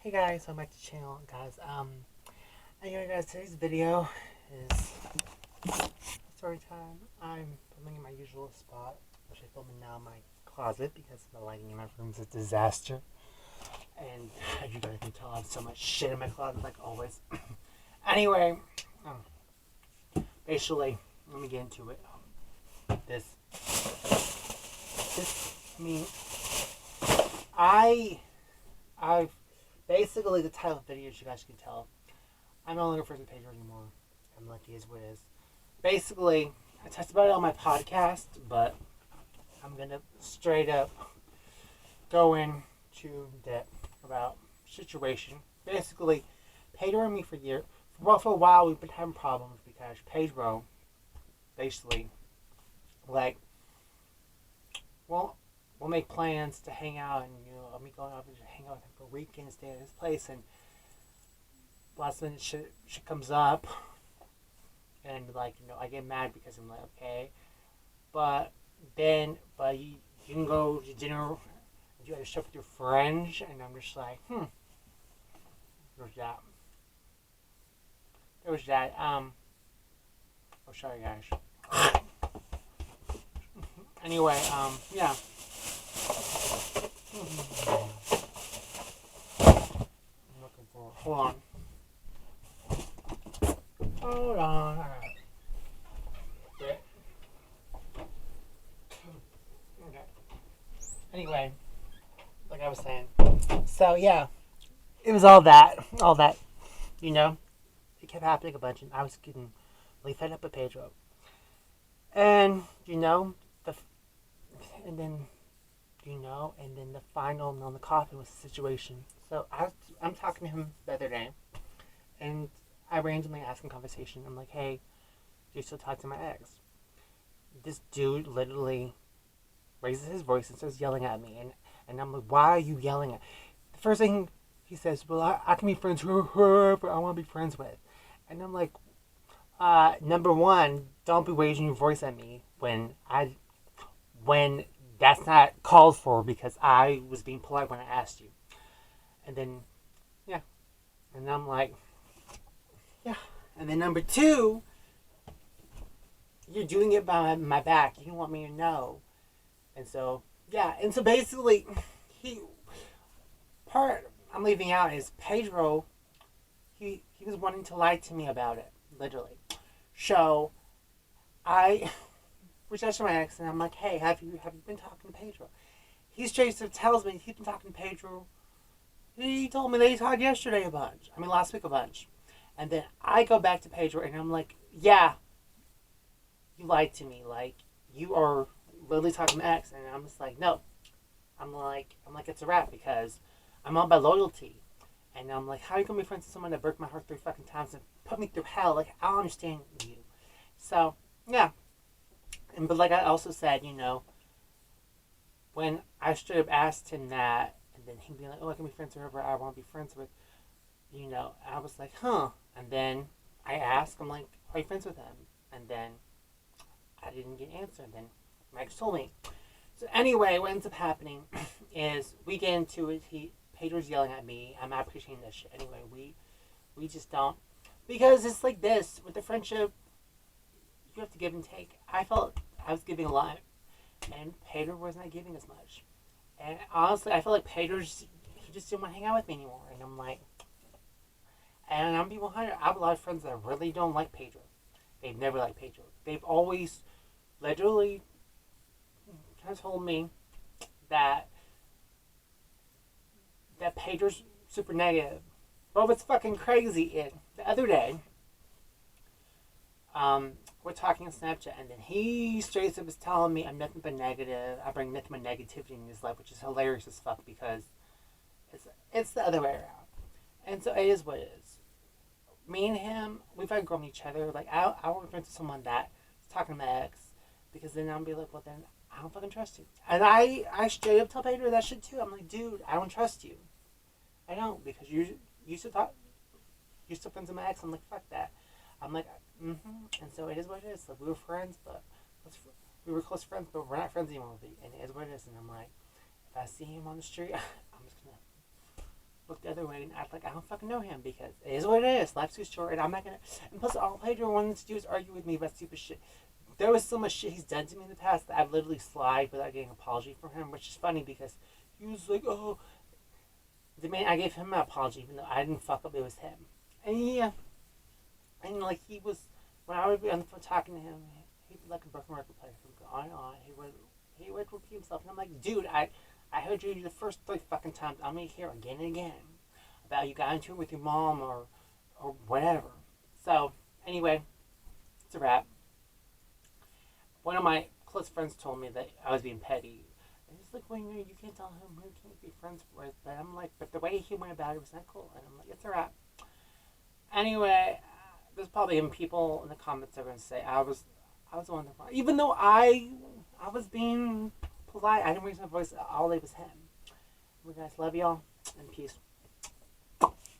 Hey guys, welcome back to the channel, guys. Anyway, guys, today's video is story time. I'm filming in my usual spot, which I film in now in my closet because the lighting in my room is a disaster. And as you guys can tell, I have so much shit in my closet, like always. Anyway, basically, let me get into it. I've basically the title of the video, as you guys can tell, I'm no longer friends with Pedro anymore. I'm like, it is what it is. Basically, I talked about it on my podcast, but I'm gonna straight up go into depth about situation. Basically, Pedro and me for a while we've been having problems because Pedro, basically, like, well, we'll make plans to hang out, and me going off and just hang out with him for a weekend, stay at his place, and last minute shit comes up, and I get mad because I'm like, okay, but you can go to dinner, and you had to stuff with your friends, and I'm just like, there's that. I'll show you guys. Anyway, yeah. I'm looking for. Hold on. Okay. Anyway, like I was saying. So yeah, it was all that. It kept happening a bunch, and I was getting really fed up with Pedro. And and then the final nail in the coffin was the situation. So I'm talking to him the other day, and I randomly ask him conversation. I'm like, hey, do you still talk to my ex? This dude literally raises his voice and starts yelling at me, and I'm like, why are you yelling at? The first thing he says, well, I can be friends with whoever I want to be friends with, and I'm like, number one, don't be raising your voice at me when that's not called for, because I was being polite when I asked you. And then, yeah. And I'm like, yeah. And then number two, you're doing it behind my back. You don't want me to know. And so, yeah. And so basically, part I'm leaving out is Pedro, he was wanting to lie to me about it, literally. So, I reached out to my ex, and I'm like, hey, have you been talking to Pedro? He straight up tells me he's been talking to Pedro. He told me they talked yesterday a bunch. I mean, last week a bunch. And then I go back to Pedro, and I'm like, yeah, you lied to me. Like, you are literally talking to X. And I'm just like, no. I'm like, it's a wrap, because I'm all about loyalty. And I'm like, how are you going to be friends with someone that broke my heart 3 fucking times and put me through hell? Like, I don't understand you. So, yeah. But like I also said, when I straight up asked him that, and then he'd be like, oh, I can be friends with whoever I want to be friends with, I was like, huh. And then I asked, I'm like, are you friends with him? And then I didn't get an answer. And then Max told me. So anyway, what ends up happening is we get into it. Pedro's yelling at me. I'm not appreciating this shit. Anyway, we just don't. Because it's like this. With the friendship, you have to give and take. I felt I was giving a lot, and Pedro was not giving as much. And honestly, I feel like he just didn't want to hang out with me anymore. And I'm like, and I'm being 100. I have a lot of friends that really don't like Pedro. They've never liked Pedro. They've always literally kind of told me that Pedro's super negative. But what's fucking crazy is the other day, we're talking on Snapchat, and then he straight up is telling me I'm nothing but negative. I bring nothing but negativity in his life, which is hilarious as fuck, because it's the other way around. And so it is what it is. Me and him, we've outgrown each other. Like, I want to be friends with someone that's talking to my ex, because then I'll be like, well, then I don't fucking trust you. And I straight up tell Pedro that shit too. I'm like, dude, I don't trust you. I don't, because you're still friends with my ex. I'm like, fuck that. I'm like, and so it is what it is. Like, we were friends, but we were close friends, but we're not friends anymore. And it is what it is. And I'm like, if I see him on the street, I'm just gonna look the other other way and act like I don't fucking know him because it is what it is. Life's too short, and I'm not gonna. And plus, all Pedro wanted to do is argue with me about stupid shit. There was so much shit he's done to me in the past that I've literally slid without getting an apology from him, which is funny because he was like, "Oh, the man." I gave him an apology even though I didn't fuck up. It was him, and yeah, and like he was when I would be on the phone talking to him, he'd be like a broken record player from on and on. He would repeat himself, and I'm like, dude, I heard you the first 3 fucking times. I'm gonna hear again and again about you got into it with your mom or whatever. So anyway, it's a wrap. One of my close friends told me that I was being petty. And he's like, well, you can't tell him who you can't be friends with. But I'm like, but the way he went about it was not cool. And I'm like, it's a wrap. Anyway, there's probably even people in the comments that are gonna say I was the one that wrong. Even though I was being polite, I didn't raise my voice. All it was him. We guys love y'all and peace.